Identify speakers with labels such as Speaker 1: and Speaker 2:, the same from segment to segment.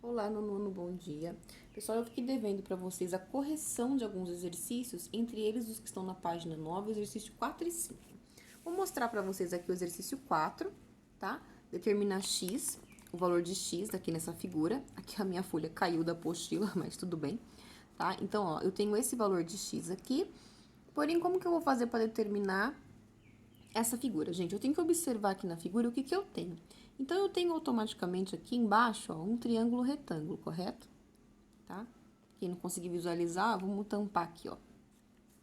Speaker 1: Olá, nono, bom dia. Pessoal, eu fiquei devendo para vocês a correção de alguns exercícios, entre eles os que estão na página 9, o exercício 4 e 5. Vou mostrar para vocês aqui o exercício 4, tá? Determinar x, o valor de x aqui nessa figura. Aqui a minha folha caiu da apostila, mas tudo bem, tá? Então, ó, eu tenho esse valor de x aqui, porém, como que eu vou fazer para determinar essa figura? Gente, eu tenho que observar aqui na figura o que que eu tenho. Então, eu tenho automaticamente aqui embaixo, ó, um triângulo retângulo, correto? Tá? Quem não conseguir visualizar, vamos tampar aqui, ó.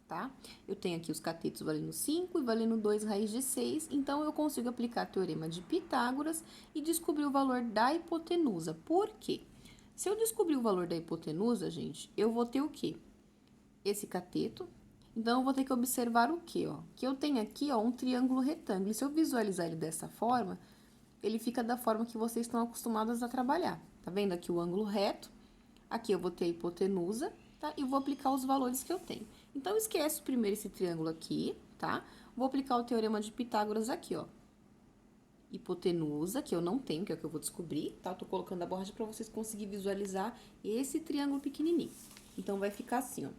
Speaker 1: Tá? Eu tenho aqui os catetos valendo 5 e valendo 2 raiz de 6, então eu consigo aplicar o teorema de Pitágoras e descobrir o valor da hipotenusa. Por quê? Se eu descobrir o valor da hipotenusa, gente, eu vou ter o quê? Esse cateto. Então, eu vou ter que observar o quê, ó? Que eu tenho aqui, ó, um triângulo retângulo. E se eu visualizar ele dessa forma, ele fica da forma que vocês estão acostumados a trabalhar. Tá vendo aqui o ângulo reto? Aqui eu vou ter a hipotenusa, tá? E vou aplicar os valores que eu tenho. Então, esquece primeiro esse triângulo aqui, tá? Vou aplicar o teorema de Pitágoras aqui, ó. Hipotenusa, que eu não tenho, que é o que eu vou descobrir, tá? Eu tô colocando a borracha para vocês conseguirem visualizar esse triângulo pequenininho. Então, vai ficar assim, ó.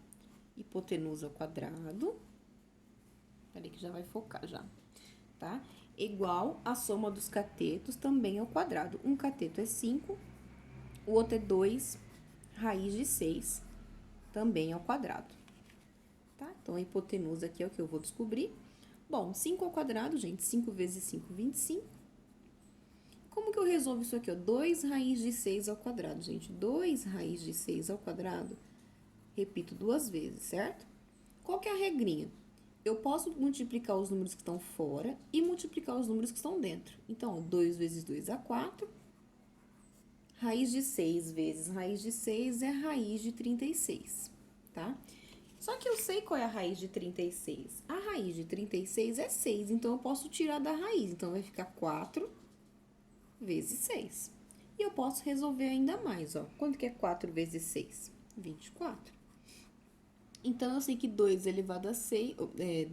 Speaker 1: Hipotenusa ao quadrado. Peraí que já vai focar já, tá? Igual a soma dos catetos também ao quadrado. Um cateto é 5, o outro é 2 raiz de 6 também ao quadrado, tá? Então, a hipotenusa aqui é o que eu vou descobrir. Bom, 5 ao quadrado, gente, 5 vezes 5, 25. Como que eu resolvo isso aqui, ó? 2 raiz de 6 ao quadrado, gente. 2 raiz de 6 ao quadrado, repito duas vezes, certo? Qual que é a regrinha? Eu posso multiplicar os números que estão fora e multiplicar os números que estão dentro. Então, 2 vezes 2 dá 4. Raiz de 6 vezes raiz de 6 é raiz de 36, tá? Só que eu sei qual é a raiz de 36. A raiz de 36 é 6, então eu posso tirar da raiz. Então, vai ficar 4 vezes 6. E eu posso resolver ainda mais, ó. Quanto que é 4 vezes 6? 24. Então, eu sei que 2 elevado a 6,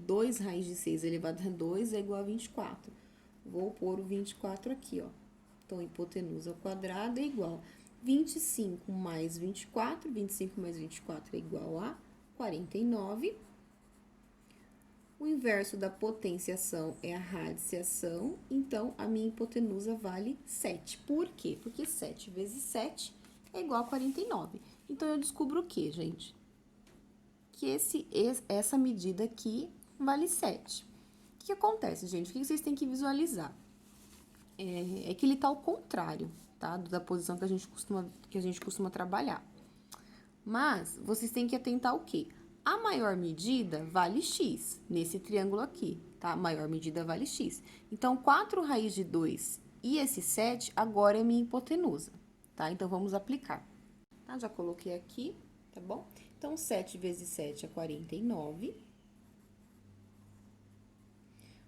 Speaker 1: 2 raiz de 6 elevado a 2 é igual a 24. Vou pôr o 24 aqui, ó. Então, hipotenusa ao quadrado é igual a 25 mais 24. 25 mais 24 é igual a 49. O inverso da potenciação é a radiciação, então, a minha hipotenusa vale 7. Por quê? Porque 7 vezes 7 é igual a 49. Então, eu descubro o quê, gente? Que essa medida aqui vale 7. O que acontece, gente? O que vocês têm que visualizar? É que ele tá ao contrário, tá? Da posição que a gente costuma trabalhar. Mas, vocês têm que atentar o quê? A maior medida vale x, nesse triângulo aqui, tá? A maior medida vale x. Então, 4 raiz de 2 e esse 7 agora é minha hipotenusa, tá? Então, vamos aplicar. Tá? Já coloquei aqui, tá bom? Então, 7 vezes 7 é 49.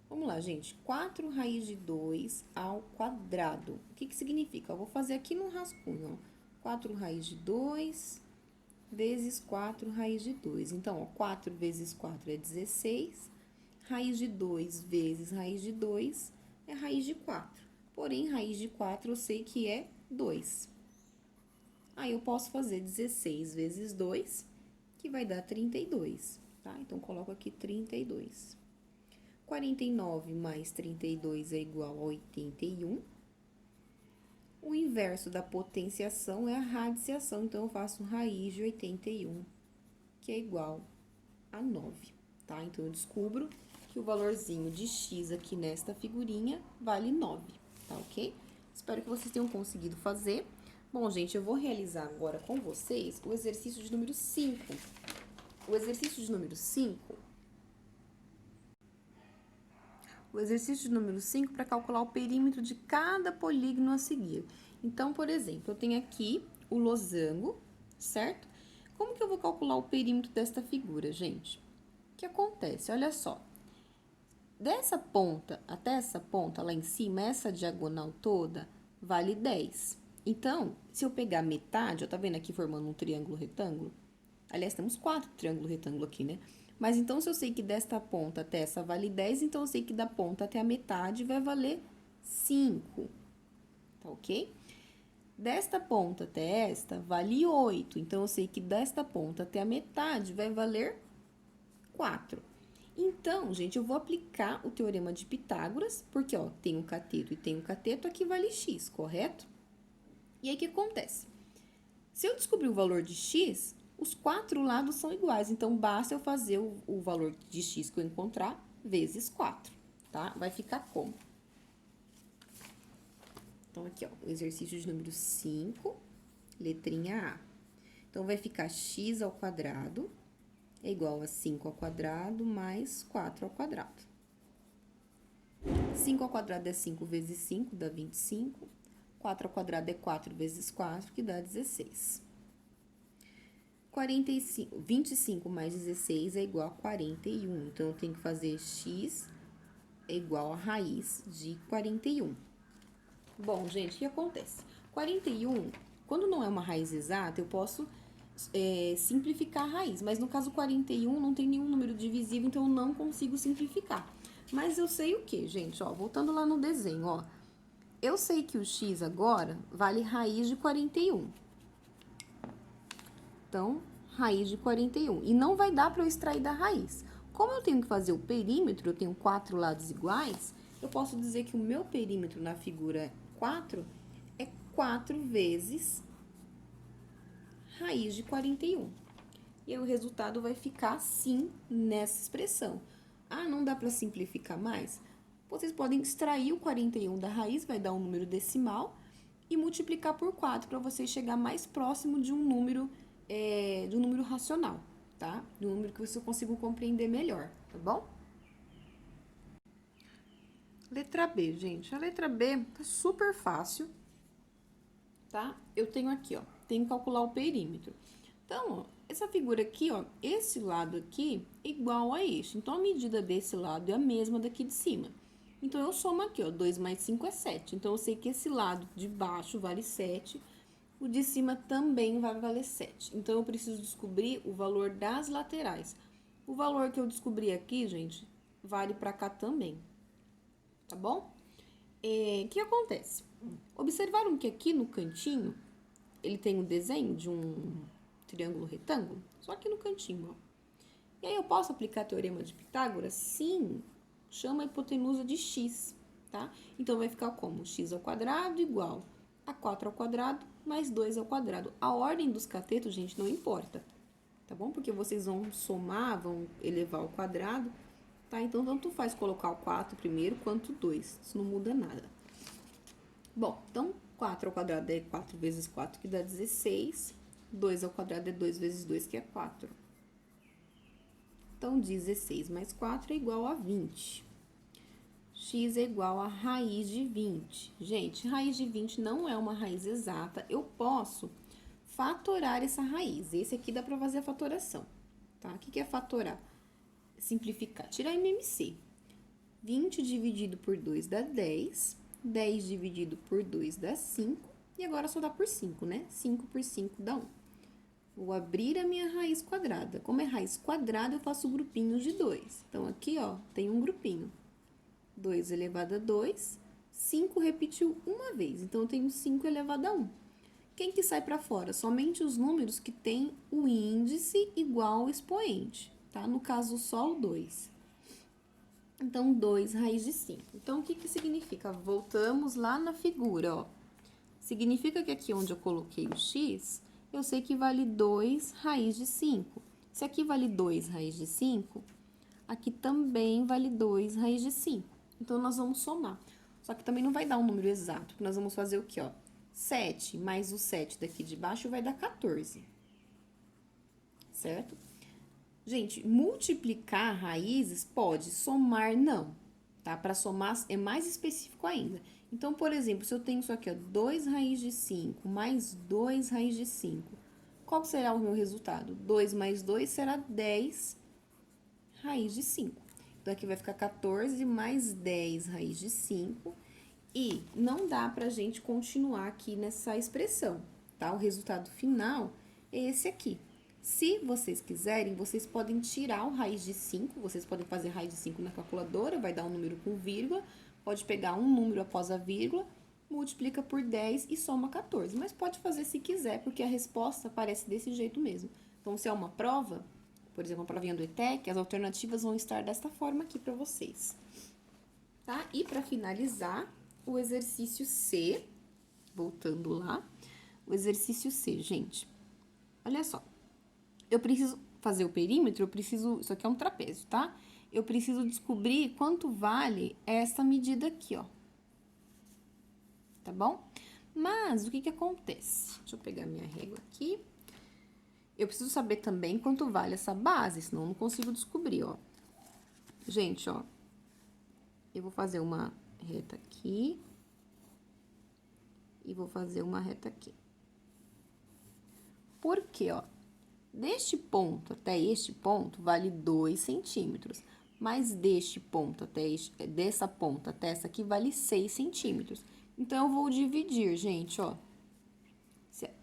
Speaker 1: Vamos lá, gente. 4 raiz de 2 ao quadrado. O que que significa? Eu vou fazer aqui no rascunho, ó. 4 raiz de 2 vezes 4 raiz de 2. Então, ó, 4 vezes 4 é 16. Raiz de 2 vezes raiz de 2 é raiz de 4. Porém, raiz de 4 eu sei que é 2. Aí, eu posso fazer 16 vezes 2, que vai dar 32, tá? Então, coloco aqui 32. 49 mais 32 é igual a 81. O inverso da potenciação é a radiciação, então eu faço raiz de 81, que é igual a 9, tá? Então, eu descubro que o valorzinho de x aqui nesta figurinha vale 9, tá ok? Espero que vocês tenham conseguido fazer. Bom, gente, eu vou realizar agora com vocês o exercício de número 5. O exercício de número 5 para calcular o perímetro de cada polígono a seguir. Então, por exemplo, eu tenho aqui o losango, certo? Como que eu vou calcular o perímetro desta figura, gente? O que acontece? Olha só. Dessa ponta até essa ponta lá em cima, essa diagonal toda, vale 10. Então, se eu pegar metade, ó, tá vendo aqui formando um triângulo retângulo? Aliás, temos 4 triângulos retângulo aqui, né? Mas então, se eu sei que desta ponta até essa vale 10, então eu sei que da ponta até a metade vai valer 5, tá ok? Desta ponta até esta, vale 8. Então, eu sei que desta ponta até a metade vai valer 4. Então, gente, eu vou aplicar o teorema de Pitágoras, porque, ó, tem um cateto e tem um cateto, aqui vale x, correto? E aí, o que acontece? Se eu descobrir o valor de x, os 4 lados são iguais. Então, basta eu fazer o valor de x que eu encontrar vezes 4, tá? Vai ficar como? Então, aqui, ó, o exercício de número 5, letrinha A. Então, vai ficar x ao quadrado é igual a 5 ao quadrado mais 4 ao quadrado. 5 ao quadrado é 5 vezes 5, dá 25. 4 ao quadrado é 4 vezes 4, que dá 16. 25 mais 16 é igual a 41. Então, eu tenho que fazer x é igual a raiz de 41. Bom, gente, o que acontece? 41, quando não é uma raiz exata, eu posso simplificar a raiz. Mas no caso 41 não tem nenhum número divisível, então eu não consigo simplificar. Mas eu sei o que, gente? Ó, voltando lá no desenho, ó. Eu sei que o x agora vale raiz de 41. Então, raiz de 41. E não vai dar para eu extrair da raiz. Como eu tenho que fazer o perímetro, eu tenho 4 lados iguais, eu posso dizer que o meu perímetro na figura 4 é 4 vezes raiz de 41. E aí, o resultado vai ficar assim nessa expressão. Ah, não dá para simplificar mais? Vocês podem extrair o 41 da raiz, vai dar um número decimal, e multiplicar por 4 para você chegar mais próximo de um número racional, tá? De um número que você consiga compreender melhor, tá bom? Letra B, gente. A letra B tá super fácil, tá? Eu tenho aqui, ó, tenho que calcular o perímetro. Então, ó, essa figura aqui, ó, esse lado aqui é igual a este. Então, a medida desse lado é a mesma daqui de cima. Então, eu somo aqui, ó, 2 mais 5 é 7. Então, eu sei que esse lado de baixo vale 7, o de cima também vai valer 7. Então, eu preciso descobrir o valor das laterais. O valor que eu descobri aqui, gente, vale para cá também, tá bom? O que acontece? Observaram que aqui no cantinho, ele tem um desenho de um triângulo retângulo? Só aqui no cantinho, ó. E aí, eu posso aplicar teorema de Pitágoras? Sim, chama a hipotenusa de x, tá? Então, vai ficar como? X ao quadrado igual a 4 ao quadrado mais 2 ao quadrado. A ordem dos catetos, gente, não importa, tá bom? Porque vocês vão somar, vão elevar ao quadrado, tá? Então, tanto faz colocar o 4 primeiro quanto o 2. Isso não muda nada. Bom, então, 4 ao quadrado é 4 vezes 4, que dá 16. 2 ao quadrado é 2 vezes 2, que é 4. Então, 16 mais 4 é igual a 20. X é igual a raiz de 20. Gente, raiz de 20 não é uma raiz exata. Eu posso fatorar essa raiz. Esse aqui dá para fazer a fatoração, tá? O que é fatorar? Simplificar. Tirar MMC. 20 dividido por 2 dá 10. 10 dividido por 2 dá 5. E agora só dá por 5, né? 5 por 5 dá 1. Vou abrir a minha raiz quadrada. Como é raiz quadrada, eu faço grupinhos de 2. Então, aqui, ó, tem um grupinho. 2 elevado a 2. 5 repetiu uma vez. Então, eu tenho 5 elevado a 1. Quem que sai para fora? Somente os números que têm o índice igual ao expoente, tá? No caso, só o 2. Então, 2 raiz de 5. Então, o que que significa? Voltamos lá na figura, ó. Significa que aqui onde eu coloquei o x, eu sei que vale 2 raiz de 5. Se aqui vale 2 raiz de 5, aqui também vale 2 raiz de 5. Então, nós vamos somar. Só que também não vai dar um número exato, porque nós vamos fazer o quê, ó? 7 mais o 7 daqui de baixo vai dar 14. Certo? Gente, multiplicar raízes pode, somar não, tá? Para somar é mais específico ainda. Então, por exemplo, se eu tenho isso aqui, ó, 2 raiz de 5 mais 2 raiz de 5, qual será o meu resultado? 2 mais 2 será 10 raiz de 5. Então, aqui vai ficar 14 mais 10 raiz de 5. E não dá pra gente continuar aqui nessa expressão, tá? O resultado final é esse aqui. Se vocês quiserem, vocês podem tirar o raiz de 5, vocês podem fazer raiz de 5 na calculadora, vai dar um número com vírgula, pode pegar um número após a vírgula multiplica por 10 e soma 14. Mas pode fazer se quiser, porque a resposta aparece desse jeito mesmo. Então, se é uma prova, por exemplo, uma provinha do ETEC, as alternativas vão estar desta forma aqui para vocês. Tá? E para finalizar, o exercício C, voltando lá, o exercício C, gente, olha só, eu preciso fazer o perímetro, isso aqui é um trapézio, tá? Eu preciso descobrir quanto vale essa medida aqui, ó. Tá bom? Mas, o que que acontece? Deixa eu pegar minha régua aqui. Eu preciso saber também quanto vale essa base, senão eu não consigo descobrir, ó. Gente, ó, eu vou fazer uma reta aqui e vou fazer uma reta aqui. Por quê, ó? Deste ponto até este ponto vale 2 centímetros, mas deste ponto até dessa ponta até essa aqui vale 6 centímetros. Então, eu vou dividir, gente, ó.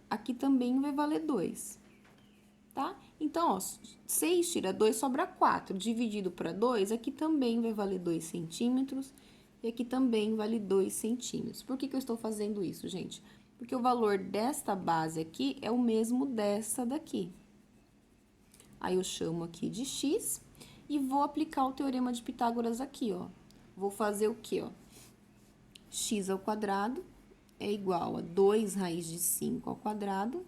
Speaker 1: Aqui também vai valer 2, tá? Então, ó, 6 tira 2, sobra 4. Dividido para 2, aqui também vai valer 2 centímetros. E aqui também vale 2 centímetros. Por que que eu estou fazendo isso, gente? Porque o valor desta base aqui é o mesmo dessa daqui. Aí, eu chamo aqui de x e vou aplicar o teorema de Pitágoras aqui, ó. Vou fazer o quê, ó? X ao quadrado é igual a 2 raiz de 5 ao quadrado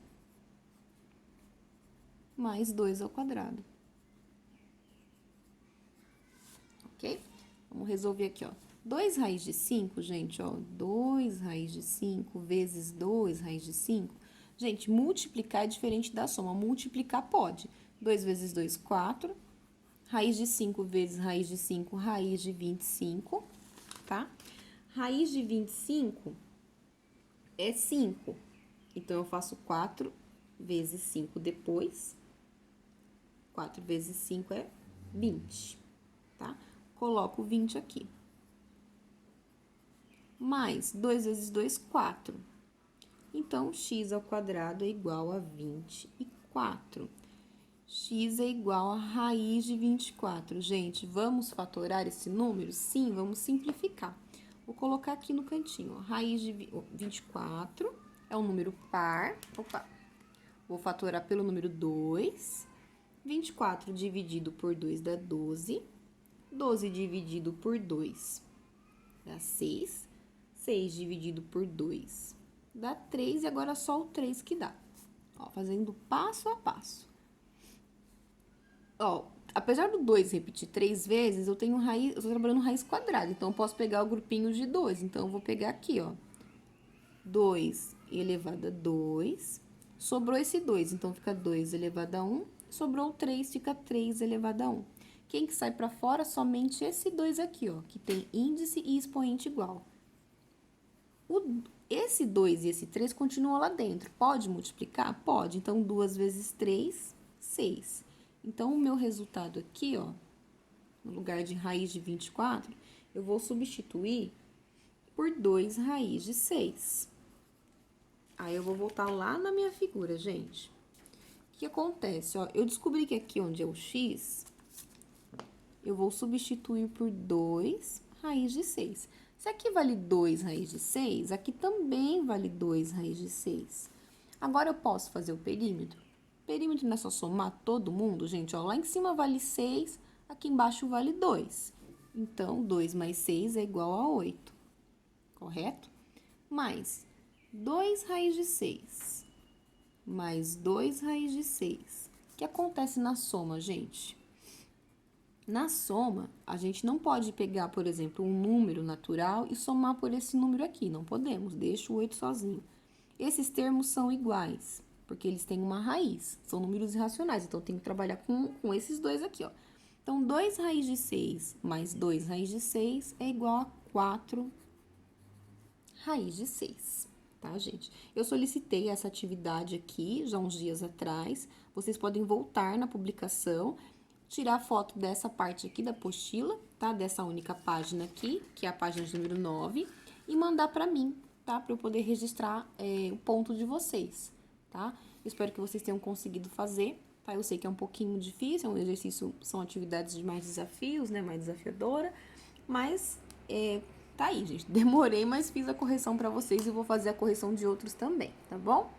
Speaker 1: mais 2 ao quadrado. Ok? Vamos resolver aqui, ó. 2 raiz de 5, gente, ó. 2 raiz de 5 vezes 2 raiz de 5. Gente, multiplicar é diferente da soma. Multiplicar pode. 2 vezes 2, 4. Raiz de 5 vezes raiz de 5, raiz de 25, tá? Raiz de 25 é 5. Então, eu faço 4 vezes 5 depois. 4 vezes 5 é 20, tá? Coloco 20 aqui. Mais 2 vezes 2, 4. Então, x ao quadrado é igual a 24. X é igual a raiz de 24. Gente, vamos fatorar esse número? Sim, vamos simplificar. Vou colocar aqui no cantinho, ó. Raiz de 24 é um número par. Opa! Vou fatorar pelo número 2. 24 dividido por 2 dá 12. 12 dividido por 2 dá 6. 6 dividido por 2 dá 3. E agora só o 3 que dá. Ó, fazendo passo a passo. Ó, apesar do 2 repetir 3 vezes, eu tenho raiz, eu tô trabalhando raiz quadrada, então eu posso pegar o grupinho de 2. Então, eu vou pegar aqui, ó, 2 elevado a 2, sobrou esse 2, então fica 2 elevado a 1, sobrou 3, fica 3 elevado a 1. Quem que sai pra fora? Somente esse 2 aqui, ó, que tem índice e expoente igual. Esse 2 e esse 3 continuam lá dentro. Pode multiplicar? Pode. Então, 2 vezes 3, 6. Então, o meu resultado aqui, ó, no lugar de raiz de 24, eu vou substituir por 2 raiz de 6. Aí, eu vou voltar lá na minha figura, gente. O que acontece, ó? Eu descobri que aqui onde é o x, eu vou substituir por 2 raiz de 6. Se aqui vale 2 raiz de 6, aqui também vale 2 raiz de 6. Agora, eu posso fazer o perímetro? Perímetro não é só somar todo mundo, gente, ó. Lá em cima vale 6, aqui embaixo vale 2. Então, 2 mais 6 é igual a 8, correto? Mais 2 raiz de 6, mais 2 raiz de 6. O que acontece na soma, gente? Na soma, a gente não pode pegar, por exemplo, um número natural e somar por esse número aqui. Não podemos, deixa o 8 sozinho. Esses termos são iguais, porque eles têm uma raiz. São números irracionais, então tem que trabalhar com esses dois aqui, ó. Então, 2 raiz de 6 mais 2 raiz de 6 é igual a 4 raiz de 6, tá, gente? Eu solicitei essa atividade aqui já uns dias atrás. Vocês podem voltar na publicação, tirar foto dessa parte aqui da apostila, tá? Dessa única página aqui, que é a página de número 9, e mandar pra mim, tá? Pra eu poder registrar o ponto de vocês, tá? Espero que vocês tenham conseguido fazer, tá? Eu sei que é um pouquinho difícil, é um exercício, são atividades de mais desafios, né? Mais desafiadora, mas tá aí, gente. Demorei, mas fiz a correção pra vocês e vou fazer a correção de outros também, tá bom?